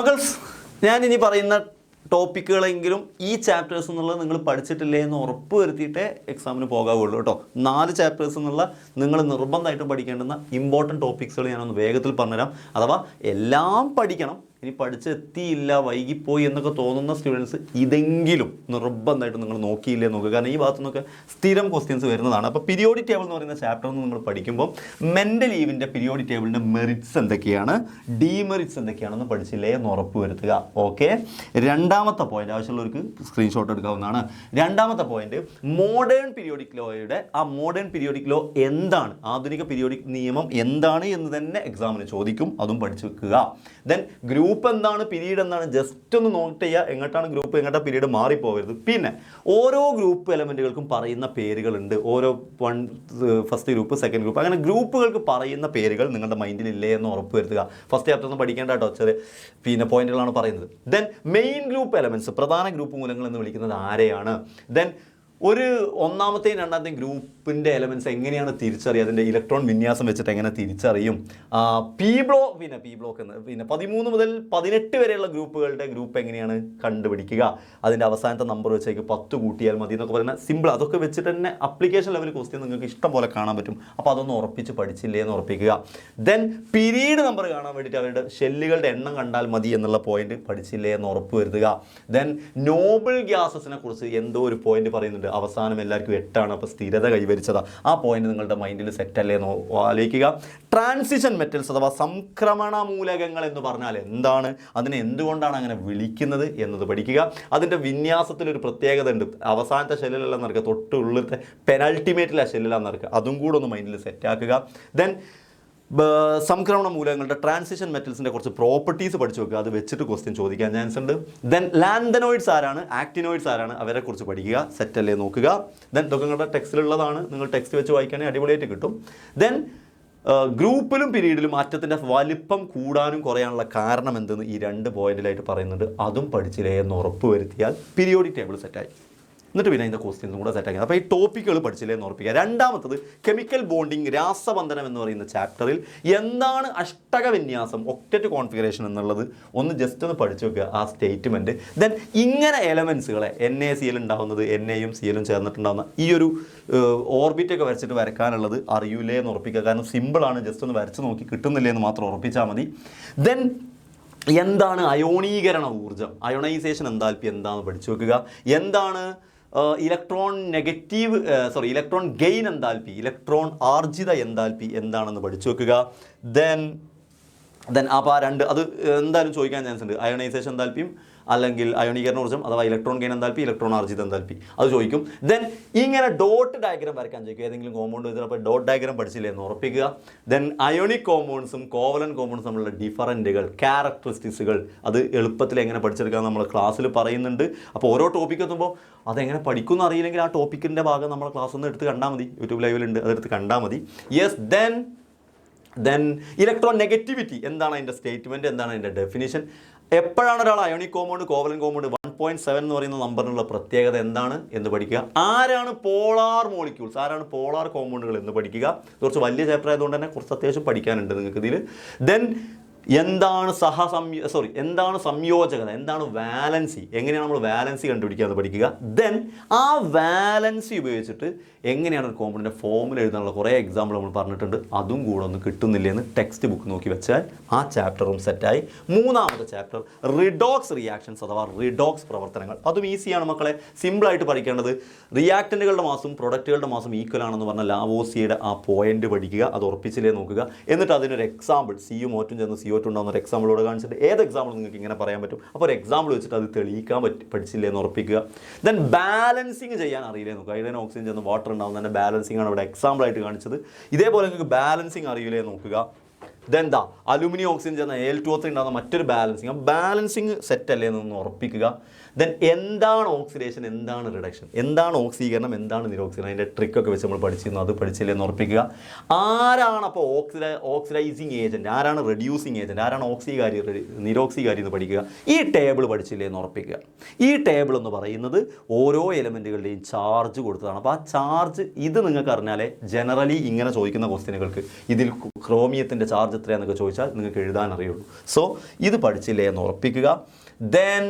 മക്കൾസ്, ഞാനിനി പറയുന്ന ടോപ്പിക്കുകളെങ്കിലും ഈ ചാപ്റ്റേഴ്സ് എന്നുള്ളത് നിങ്ങൾ പഠിച്ചിട്ടില്ലേ എന്ന് ഉറപ്പ് വരുത്തിയിട്ടേ എക്സാമിന് പോകാവുള്ളൂ കേട്ടോ. 4 ചാപ്റ്റേഴ്സ് എന്നുള്ള നിങ്ങൾ നിർബന്ധമായിട്ടും പഠിക്കേണ്ടുന്ന ഇമ്പോർട്ടൻറ്റ് ടോപ്പിക്സുകൾ ഞാനൊന്ന് വേഗത്തിൽ പറഞ്ഞുതരാം. അഥവാ എല്ലാം പഠിക്കണം, ഇനി പഠിച്ചെത്തിയില്ല, വൈകിപ്പോയി എന്നൊക്കെ തോന്നുന്ന സ്റ്റുഡൻസ് ഇതെങ്കിലും നിർബന്ധമായിട്ട് നിങ്ങൾ നോക്കിയില്ലേ നോക്കുക. കാരണം ഈ ഭാഗത്തു നിന്നൊക്കെ സ്ഥിരം ക്വസ്റ്റ്യൻസ് വരുന്നതാണ്. അപ്പോൾ പീരിയോഡിക് ടേബിൾ എന്ന് പറയുന്ന ചാപ്റ്റർ ഒന്ന് നിങ്ങൾ പഠിക്കുമ്പോൾ മെൻ്റൽ ലീവിൻ്റെ പീരിയോഡിക് ടേബിളിൻ്റെ മെറിറ്റ്സ് എന്തൊക്കെയാണ്, ഡീമെറിറ്റ്സ് എന്തൊക്കെയാണെന്ന് പഠിച്ചില്ലേ എന്ന് ഉറപ്പ് വരുത്തുക. ഓക്കെ. രണ്ടാമത്തെ പോയിന്റ്, ആവശ്യമുള്ളവർക്ക് സ്ക്രീൻഷോട്ട് എടുക്കാവുന്നതാണ്. രണ്ടാമത്തെ പോയിന്റ്, മോഡേൺ പീരിയോഡിക് ലോയുടെ ആ മോഡേൺ പീരിയോഡിക് ലോ എന്താണ്, ആധുനിക പീരിയോഡിക് നിയമം എന്താണ് എന്ന് തന്നെ എക്സാമിന് ചോദിക്കും, അതും പഠിച്ചു വെക്കുക. ദെൻ ഗ്രൂപ്പ് എന്താണ്, പീരീഡ് എന്താണ്, ജസ്റ്റ് ഒന്ന് നോട്ട് ചെയ്യുക. എങ്ങോട്ടാണ് ഗ്രൂപ്പ്, എങ്ങോട്ടാണ് പീരീഡ് മാറിപ്പോകരുത്. പിന്നെ ഓരോ ഗ്രൂപ്പ് എലമെൻറ്റുകൾക്കും പറയുന്ന പേരുകളുണ്ട്. ഓരോ ഫസ്റ്റ് ഗ്രൂപ്പ്, സെക്കൻഡ് ഗ്രൂപ്പ്, അങ്ങനെ ഗ്രൂപ്പുകൾക്ക് പറയുന്ന പേരുകൾ നിങ്ങളുടെ മൈൻഡിൽ ഇല്ലേ എന്ന് ഉറപ്പ് വരുത്തുക. ഫസ്റ്റ് ചാപ്റ്റർ ഒന്നും പഠിക്കേണ്ട കേട്ടോ, പിന്നെ പോയിന്റുകളാണ് പറയുന്നത്. ദെൻ മെയിൻ ഗ്രൂപ്പ് എലമെൻറ്റ്സ്, പ്രധാന ഗ്രൂപ്പ് മൂലങ്ങൾ എന്ന് വിളിക്കുന്നത് ആരെയാണ്. ദെൻ ഒരു ഒന്നാമത്തെയും രണ്ടാമത്തെയും ഗ്രൂപ്പിൻ്റെ എലമെൻറ്റ്സ് എങ്ങനെയാണ് തിരിച്ചറിയുക, അതിൻ്റെ ഇലക്ട്രോൺ വിന്യാസം വെച്ചിട്ട് എങ്ങനെ തിരിച്ചറിയും. പി ബ്ലോക്ക് എന്ന് പിന്നെ 13 മുതൽ 18 വരെയുള്ള ഗ്രൂപ്പുകളുടെ ഗ്രൂപ്പ് എങ്ങനെയാണ് കണ്ടുപിടിക്കുക, അതിൻ്റെ അവസാനത്തെ നമ്പർ വെച്ചേക്ക് 10 കൂട്ടിയാൽ മതി എന്നൊക്കെ പറയുന്ന സിമ്പിൾ. അതൊക്കെ വെച്ചിട്ട് തന്നെ അപ്ലിക്കേഷൻ ലെവൽ ക്വസ്റ്റ്യൻ നിങ്ങൾക്ക് ഇഷ്ടം പോലെ കാണാൻ പറ്റും. അപ്പോൾ അതൊന്ന് ഉറപ്പിച്ച് പഠിച്ചില്ലേ എന്ന് ഉറപ്പിക്കുക. ദെൻ പീരീഡ് നമ്പർ കാണാൻ വേണ്ടിയിട്ട് അവരുടെ ഷെല്ലുകളുടെ എണ്ണം കണ്ടാൽ മതി എന്നുള്ള പോയിന്റ് പഠിച്ചില്ലേ എന്ന് ഉറപ്പ് വരുത്തുക. ദെൻ നോബിൾ ഗ്യാസസിനെ കുറിച്ച് എന്തോ ഒരു പോയിന്റ് പറയുന്നുണ്ട്, അവസാനം എല്ലാവർക്കും 8ആണ്, അപ്പോൾ സ്ഥിരത കൈവരിച്ചതാ. ആ പോയിന്റ് നിങ്ങളുടെ മൈൻഡിൽ സെറ്റല്ലേ എന്ന് ആലോചിക്കുക. ട്രാൻസിഷൻ മെറ്റൽസ് അഥവാ സംക്രമണ മൂലകങ്ങൾ എന്ന് പറഞ്ഞാൽ എന്താണ്, അതിനെ എന്തുകൊണ്ടാണ് അങ്ങനെ വിളിക്കുന്നത് എന്നത് പഠിക്കുക. അതിൻ്റെ വിന്യാസത്തിലൊരു പ്രത്യേകത ഉണ്ട്, അവസാനത്തെ ഷെല്ലിലെല്ലാം നടക്കുക, തൊട്ടുള്ളിലത്തെ പെനൾട്ടിമേറ്റിലെ ഷെല്ലിലാണ് നടക്കുക, അതും കൂടെ ഒന്ന് മൈൻഡിൽ സെറ്റാക്കുക. ദെൻ സംക്രമണ മൂലകങ്ങളുടെ ട്രാൻസിഷൻ മെറ്റൽസിൻ്റെ കുറച്ച് പ്രോപ്പർട്ടീസ് പഠിച്ചു വെക്കുക, അത് വെച്ചിട്ട് ക്വസ്റ്റ്യൻ ചോദിക്കാൻ ചാൻസ് ഉണ്ട്. ദെൻ ലാന്തനോയിഡ്സ് ആരാണ്, ആക്ടിനോയിഡ്സ് ആരാണ്, അവരെ കുറിച്ച് പഠിക്കുക, സെറ്റല്ലേ നോക്കുക. ദെൻ ഇതൊക്കെ നിങ്ങളുടെ ടെക്സ്റ്റിലുള്ളതാണ്, നിങ്ങൾ ടെക്സ്റ്റ് വെച്ച് വായിക്കുകയാണെങ്കിൽ അടിപൊളിയായിട്ട് കിട്ടും. ദെൻ ഗ്രൂപ്പിലും പീരീഡിലും ആറ്റത്തിൻ്റെ വലിപ്പം കൂടാനും കുറയാനുള്ള കാരണം എന്തെന്ന് ഈ 2 പോയിന്റിലായിട്ട് പറയുന്നുണ്ട്, അതും പഠിച്ചില്ലേ എന്ന് ഉറപ്പ് വരുത്തിയാൽ പീരിയോഡിക് ടേബിൾ സെറ്റായി. എന്നിട്ട് പിന്നെ അതിൻ്റെ ക്വസ്റ്റ്യൻസും കൂടെ സെറ്റാക്കി. അപ്പോൾ ഈ ടോപ്പിക്കുകൾ പഠിച്ചില്ലേ എന്ന് ഉറപ്പിക്കുക. രണ്ടാമത്തത് കെമിക്കൽ ബോണ്ടിങ്, രാസബന്ധനം എന്ന് പറയുന്ന ചാപ്റ്ററിൽ എന്താണ് അഷ്ടക വിന്യാസം, ഒക്ടറ്റ് കോൺഫിഗറേഷൻ എന്നുള്ളത് ഒന്ന് ജസ്റ്റ് ഒന്ന് പഠിച്ചു വെക്കുക, ആ സ്റ്റേറ്റ്മെൻറ്റ്. ദെൻ ഇങ്ങനെ എലമെൻസുകളെ NaCl ഉണ്ടാകുന്നത്, NAയും Clയും ചേർന്നിട്ടുണ്ടാകുന്ന ഈ ഒരു ഓർബിറ്റൊക്കെ വരച്ചിട്ട് വരക്കാനുള്ളത് അറിയൂലേ എന്ന് ഉറപ്പിക്കുക. കാരണം സിമ്പിളാണ്, ജസ്റ്റ് ഒന്ന് വരച്ച് നോക്കി കിട്ടുന്നില്ലേ എന്ന് മാത്രം ഉറപ്പിച്ചാൽ മതി. ദെൻ എന്താണ് അയോണീകരണ ഊർജ്ജം, അയോണൈസേഷൻ എന്താൽപ്പി എന്താണെന്ന് പഠിച്ചു വെക്കുക. എന്താണ് ഇലക്ട്രോൺ ഗെയിൻ എന്താൽപ്പി, ഇലക്ട്രോൺ ആർജിത എന്താൽപ്പി എന്താണെന്ന് പഠിച്ചു വെക്കുക. ദെൻ അപ്പോൾ ആ 2 അത് എന്തായാലും ചോദിക്കാൻ ചാൻസ് ഉണ്ട്, അയോണൈസേഷൻ എന്താൽപ്പിയും അല്ലെങ്കിൽ അയോണീകരണ ഊർജ്ജം അഥവാ ഇലക്ട്രോൺ ഗെയിൻ എന്താൽപ്പി, ഇലക്ട്രോൺ ആർജിത എന്താൽപ്പി, അത് ചോദിക്കും. ദെൻ ഇങ്ങനെ ഡോട്ട് ഡയഗ്രാം വരയ്ക്കാൻ ചോദിക്കും, ഏതെങ്കിലും കോമ്പൗണ്ട് വെച്ചിട്ട്. അപ്പോൾ ഡോട്ട് ഡയഗ്രാം പഠിച്ചില്ലേ എന്ന് ഉറപ്പിക്കുക. ദെൻ അയോണിക് കോമ്പൗണ്ട്സും കോവലൻ കോമ്പൗണ്ട്സും തമ്മിലുള്ള ഡിഫറൻറ്റുകൾ, ക്യാരക്ടറിസ്റ്റിക്സുകൾ, അത് എളുപ്പത്തിൽ എങ്ങനെ പഠിച്ചെടുക്കാൻ നമ്മൾ ക്ലാസ്സിൽ പറയുന്നുണ്ട്. അപ്പോൾ ഓരോ ടോപ്പിക്ക് എത്തുമ്പോൾ അതെങ്ങനെ പഠിക്കുമെന്ന് അറിയില്ലെങ്കിൽ ആ ടോപ്പിക്കിൻ്റെ ഭാഗം നമ്മൾ ക്ലാസ് ഒന്ന് എടുത്ത് കണ്ടാൽ മതി, യൂട്യൂബ് ലൈവിലുണ്ട്, അതെടുത്ത് കണ്ടാൽ മതി. യെസ്. ദെൻ ഇലക്ട്രോൺ നെഗറ്റിവിറ്റി എന്താണ് അതിൻ്റെ സ്റ്റേറ്റ്മെൻറ്റ്, എന്താണ് അതിൻ്റെ ഡെഫിനിഷൻ, എപ്പോഴാണ് ഒരാൾ അയോണിക് കോമ്പൗണ്ട്, കോവലൻ കോമ്പൗണ്ട് 1.7 എന്ന് പറയുന്ന നമ്പറിനുള്ള പ്രത്യേകത എന്താണ് എന്ന് പഠിക്കുക. ആരാണ് പോളാർ മോളിക്യൂൾസ്, ആരാണ് പോളാർ കോമ്പൗണ്ടുകൾ എന്ന് പഠിക്കുക. കുറച്ച് വലിയ ചാപ്റ്റർ ആയതുകൊണ്ട് തന്നെ കുറച്ച് അത്യാവശ്യം പഠിക്കാനുണ്ട് നിങ്ങൾക്ക് ഇതിൽ. ദെൻ എന്താണ് എന്താണ് സംയോജകത, എന്താണ് വാലൻസി, എങ്ങനെയാണ് നമ്മൾ വാലൻസി കണ്ടുപിടിക്കുക എന്ന് പഠിക്കുക. ദെൻ ആ വാലൻസി ഉപയോഗിച്ചിട്ട് എങ്ങനെയാണ് ഒരു കോമ്പൗണ്ടിൻ്റെ ഫോമുല എഴുതാനുള്ള കുറേ എക്സാമ്പിൾ നമ്മൾ പറഞ്ഞിട്ടുണ്ട്, അതും കൂടെ ഒന്ന് കിട്ടുന്നില്ലെന്ന് ടെക്സ്റ്റ് ബുക്ക് നോക്കി വെച്ചാൽ ആ ചാപ്റ്ററും സെറ്റായി. മൂന്നാമത്തെ ചാപ്റ്റർ റിഡോക്സ് റിയാക്ഷൻസ് അഥവാ റിഡോക്സ് പ്രവർത്തനങ്ങൾ, അതും ഈസിയാണ് മക്കളെ, സിമ്പിളായിട്ട് പഠിക്കേണ്ടത്. റിയാക്റ്റൻറ്റുകളുടെ മാസും പ്രൊഡക്റ്റുകളുടെ മാസും ഈക്വൽ ആണെന്ന് പറഞ്ഞാൽ ലാവോസിയുടെ ആ പോയിന്റ് പഠിക്കുക, അത് ഉറപ്പിച്ചില്ലേ നോക്കുക. എന്നിട്ട് അതിനൊരു എക്സാമ്പിൾ, സിയും ഓറ്റും ചേർന്ന് CO2 ഉണ്ടാകുന്ന ഒരു എക്സാമ്പിളോട് കാണിച്ചിട്ട് ഏത് എക്സാമ്പിൾ നിങ്ങൾക്ക് ഇങ്ങനെ പറയാൻ പറ്റും, അപ്പോൾ ഒരു എക്സാമ്പിൾ വെച്ചിട്ട് അത് തെളിയിക്കാൻ പഠിച്ചില്ലേ എന്ന് ഉറപ്പിക്കുക. ദെൻ ബാലൻസിങ് ചെയ്യാൻ അറിയില്ലേ നോക്കുക, ഹൈഡ്രജൻ ഓക്സിജൻ ചേർന്ന് വാട്ടർ ഉണ്ടാകുന്നതിൻ്റെ ബാലൻസിങ് ആണ് ഇവിടെ എക്സാമ്പിളായിട്ട് കാണിച്ചത്. ഇതേപോലെ നിങ്ങൾക്ക് ബാലൻസിങ് അറിയില്ലേ നോക്കുക. ദെൻ അലുമിനിയം ഓക്സിജൻ ചേർന്ന Al2O3 ഉണ്ടാകുന്ന മറ്റൊരു ബാലൻസിങ്, ആ ബാലൻസിങ് സെറ്റ് അല്ലേ എന്നൊന്ന് ഉറപ്പിക്കുക. ദെൻ എന്താണ് ഓക്സിഡേഷൻ, എന്താണ് റിഡക്ഷൻ, എന്താണ് ഓക്സീകരണം, എന്താണ് നിരോക്സീകരണം, അതിൻ്റെ ട്രിക്കൊക്കെ വെച്ച് നമ്മൾ പഠിച്ചിരുന്നു, അത് പഠിച്ചില്ലേ എന്ന് ഉറപ്പിക്കുക. ആരാണ് അപ്പോൾ ഓക്സിഡൈസിങ് ഏജൻറ്റ്, ആരാണ് റെഡ്യൂസിങ് ഏജൻറ്റ്, ആരാണ് ഓക്സികാരി നിരോക്സികാരി എന്ന് പഠിക്കുക. ഈ ടേബിൾ പഠിച്ചില്ലേ എന്ന് ഉറപ്പിക്കുക. ഈ ടേബിൾ എന്ന് പറയുന്നത് ഓരോ എലമെൻറ്റുകളുടെയും ചാർജ് കൊടുത്തതാണ്. അപ്പോൾ ആ ചാർജ് ഇത് നിങ്ങൾക്ക് അറിഞ്ഞാലേ ജനറലി ഇങ്ങനെ ചോദിക്കുന്ന ക്വസ്റ്റ്യനുകൾക്ക് ഇതിൽ ക്രോമിയത്തിൻ്റെ ചാർജ് ചാർജ് എത്രയാണെന്നൊക്കെ ചോദിച്ചാൽ നിങ്ങൾക്ക് എഴുതാൻ അറിയുള്ളൂ. സോ ഇത് പഠിച്ചില്ലേ എന്ന് ഉറപ്പിക്കുക. ദെൻ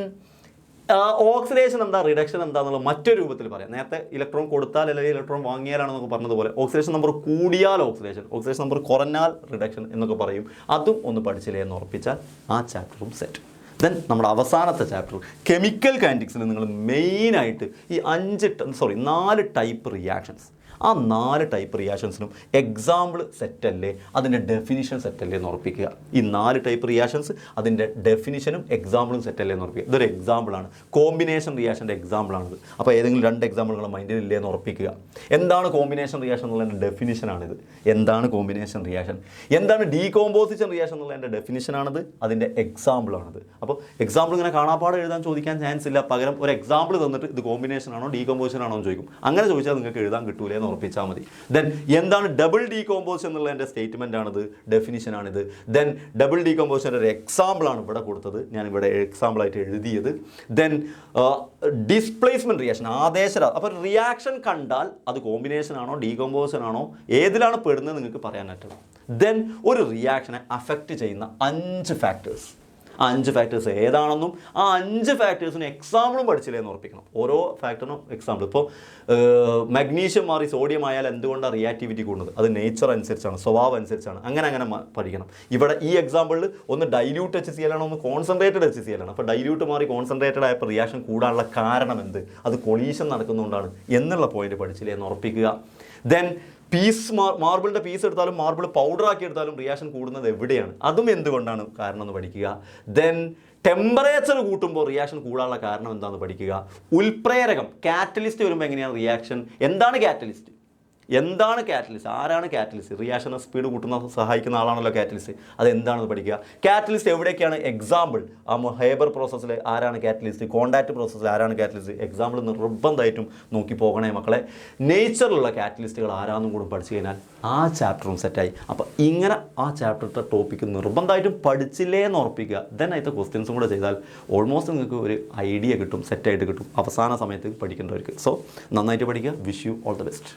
ഓക്സിഡേഷൻ എന്താ, റിഡക്ഷൻ എന്താണെന്നുള്ള മറ്റൊരു രൂപത്തിൽ പറയാം. നേരത്തെ ഇലക്ട്രോൺ കൊടുത്താൽ അല്ലെങ്കിൽ ഇലക്ട്രോൺ വാങ്ങിയാലാണെന്നൊക്കെ പറഞ്ഞതുപോലെ ഓക്സിഡേഷൻ നമ്പർ കൂടിയാൽ ഓക്സിഡേഷൻ നമ്പർ കുറഞ്ഞാൽ റിഡക്ഷൻ എന്നൊക്കെ പറയും. അതും ഒന്ന് പഠിച്ചില്ലേ എന്ന് ഉറപ്പിച്ചാൽ ആ ചാപ്റ്ററും സെറ്റ്. ദെൻ നമ്മുടെ അവസാനത്തെ ചാപ്റ്റർ കെമിക്കൽ കൈനറ്റിക്സിൽ നിങ്ങൾ മെയിനായിട്ട് ഈ 4 ടൈപ്പ് റിയാക്ഷൻസ്, ആ 4 ടൈപ്പ് റിയാക്ഷൻസിനും എക്സാമ്പിൾ സെറ്റല്ലേ, അതിൻ്റെ ഡെഫിനിഷൻ സെറ്റല്ലേ എന്ന് ഉറപ്പിക്കുക. ഈ 4 ടൈപ്പ് റിയാക്ഷൻസ് അതിൻ്റെ ഡെഫിനിഷനും എക്സാമ്പിളും സെറ്റല്ലേ എന്ന് ഉറപ്പിക്കുക. ഇതൊരു എക്സാമ്പിളാണ്, കോമ്പിനേഷൻ റിയാക്ഷൻ്റെ എക്സാമ്പിളാണിത്. അപ്പോൾ ഏതെങ്കിലും 2 എക്സാമ്പിളുകൾ മൈൻഡിൽ ഇല്ലേ എന്ന് ഉറപ്പിക്കുക. എന്താണ് കോമ്പിനേഷൻ റിയാക്ഷൻ എന്നുള്ളതിൻ്റെ ഡെഫിനിഷനാണിത്. എന്താണ് കോമ്പിനേഷൻ റിയാക്ഷൻ, എന്താണ് ഡീകോമ്പോസിഷൻ റിയാക്ഷൻ എന്നുള്ളതിൻ്റെ ഡെഫിനിഷനാണിത്, അതിൻ്റെ എക്സാമ്പിളാണിത്. അപ്പോൾ എക്സാമ്പിൾ ഇങ്ങനെ കാണാപ്പാടെ എഴുതാൻ ചോദിക്കാൻ ചാൻസ് ഇല്ല. പകരം ഒരു എക്സാമ്പിൾ തന്നിട്ട് ഇത് കോമ്പിനേഷൻ ആണോ ഡീകോമ്പോസിഷൻ ആണോ എന്ന് ചോദിക്കും. അങ്ങനെ ചോദിച്ചാൽ നിങ്ങൾക്ക് എഴുതാൻ കിട്ടൂലേ ഉറപ്പിച്ചാൽ മതി. ദെൻ എന്താണ് ഡബിൾ ഡീകോമ്പോസിഷൻ എന്നുള്ളതിൻ്റെ സ്റ്റേറ്റ്മെൻ്റ് ആണിത്, ഡെഫിനിഷനാണിത്. ദെൻ ഡബിൾ ഡീകോമ്പോസിഷൻ്റെ ഒരു എക്സാമ്പിളാണ് ഇവിടെ കൊടുത്തത്, ഞാനിവിടെ എക്സാമ്പിളായിട്ട് എഴുതിയത്. ദെൻ ഡിസ്പ്ലേസ്മെൻറ്റ് റിയാക്ഷൻ, അപ്പോൾ റിയാക്ഷൻ കണ്ടാൽ അത് കോമ്പിനേഷൻ ആണോ ഡീകോമ്പോസിഷൻ ആണോ ഏതിലാണ് പെടുന്നത് നിങ്ങൾക്ക് പറയാൻ പറ്റണം. ദെൻ ഒരു റിയാക്ഷനെ അഫക്റ്റ് ചെയ്യുന്ന 5 ഫാക്ടേഴ്സ്, ആ 5 ഫാക്ടേഴ്സ് ഏതാണെന്നും ആ 5 ഫാക്ടേഴ്സിന് എക്സാമ്പിളും പഠിച്ചില്ലേ എന്ന് ഉറപ്പിക്കണം. ഓരോ ഫാക്ടറിനും എക്സാമ്പിൾ. ഇപ്പോൾ മഗ്നീഷ്യം മാറി സോഡിയം ആയാൽ എന്തുകൊണ്ടാണ് റിയാക്ടിവിറ്റി കൂടുന്നത്, അത് നേച്ചർ അനുസരിച്ചാണ്, സ്വഭാവം അനുസരിച്ചാണ്. അങ്ങനെ പഠിക്കണം. ഇവിടെ ഈ എക്സാമ്പിളിൽ ഒന്ന് ഡൈല്യൂട്ട് HCl ആണ്, ഒന്ന് കോൺസെൻട്രേറ്റഡ് HCl ആണ്. അപ്പോൾ ഡൈല്യൂട്ട് മാറി കോൺസെൻട്രേറ്റഡ് ആയപ്പോൾ റിയാക്ഷൻ കൂടാനുള്ള കാരണം എന്ത്, അത് കൊളീഷൻ നടക്കുന്നതുകൊണ്ടാണ് എന്നുള്ള പോയിന്റ് പഠിച്ചില്ലേ എന്ന് ഉറപ്പിക്കുക. ദെൻ മാർബിളിൻ്റെ പീസ് എടുത്താലും മാർബിൾ പൗഡർ ആക്കി എടുത്താലും റിയാക്ഷൻ കൂടുന്നത് എവിടെയാണ്, അതും എന്തുകൊണ്ടാണ് കാരണം എന്ന് പഠിക്കുക. ദെൻ ടെമ്പറേച്ചർ കൂട്ടുമ്പോൾ റിയാക്ഷൻ കൂടാനുള്ള കാരണം എന്താണെന്ന് പഠിക്കുക. ഉൽപ്രേരകം കാറ്റലിസ്റ്റ് വരുമ്പോൾ എങ്ങനെയാണ് റിയാക്ഷൻ, എന്താണ് കാറ്റലിസ്റ്റ്, ആരാണ് കാറ്റലിസ്റ്റ്, റിയാക്ഷനെ സ്പീഡ് കൂട്ടുന്ന സഹായിക്കുന്ന ആളാണല്ലോ കാറ്റലിസ്റ്റ്, അതെന്താണെന്ന് പഠിക്കുക. കാറ്റലിസ്റ്റ് എവിടേക്കാണ് എക്സാമ്പിൾ, ഹേബർ പ്രോസസ്സിൽ ആരാണ് കാറ്റലിസ്റ്റ്, കോണ്ടാക്ട് പ്രോസസ്സിൽ ആരാണ് കാറ്റലിസ്റ്റ്, എക്സാമ്പിൾ നിർബന്ധമായിട്ടും നോക്കി പോകണേ മക്കളെ. നേച്ചറിലുള്ള കാറ്റലിസ്റ്റുകൾ ആരാന്നും കൂടി പഠിച്ചു കഴിഞ്ഞാൽ ആ ചാപ്റ്ററും സെറ്റായി. അപ്പോൾ ഇങ്ങനെ ആ ചാപ്റ്ററിൻ്റെ ടോപ്പിക്ക് നിർബന്ധമായിട്ടും പഠിച്ചില്ലേ എന്ന് ഉറപ്പിക്കുക. ദെൻ അതിൻ്റെ ക്വസ്റ്റ്യൻസും കൂടെ ചെയ്താൽ ഓൾമോസ്റ്റ് നിങ്ങൾക്ക് ഒരു ഐഡിയ കിട്ടും, സെറ്റായിട്ട് കിട്ടും അവസാന സമയത്ത് പഠിക്കേണ്ടവർക്ക്. സോ നന്നായിട്ട് പഠിക്കുക. Wish you all the best.